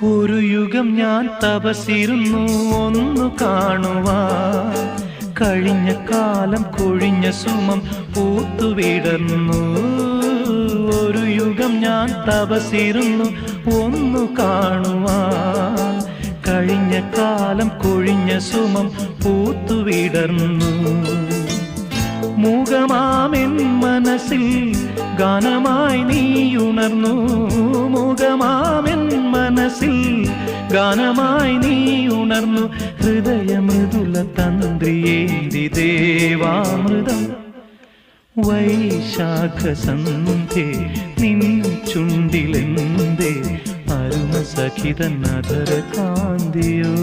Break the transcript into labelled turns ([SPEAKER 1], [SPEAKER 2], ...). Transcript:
[SPEAKER 1] ഒരു യുഗം ഞാൻ തപസിരുന്നു ഒന്നു കാണുവാൻ, കഴിഞ്ഞ കാലം കൊഴിഞ്ഞ സുമം പൂത്തുവിടർന്നു. ഒരു യുഗം ഞാൻ തപസിരുന്നു ഒന്നു കാണുവാൻ, കഴിഞ്ഞ കാലം കൊഴിഞ്ഞ സുമം പൂത്തുവിടർന്നു. മൂകമാമെൻ മനസ്സിൽ ഗാനമായി നീയുണർന്നു. മൂകമാമെൻ മനസ്സിൽ ഗാനമായി നീയുണർന്നു. ഹൃദയമൃദുല തന്ത്രിയേന്തി ദേവാമൃതം വൈശാഖസന്ധ്യേ നിൻ ചുണ്ടിലെന്തേ അരുണ സഖിതൻ അധര കാന്തിയോ.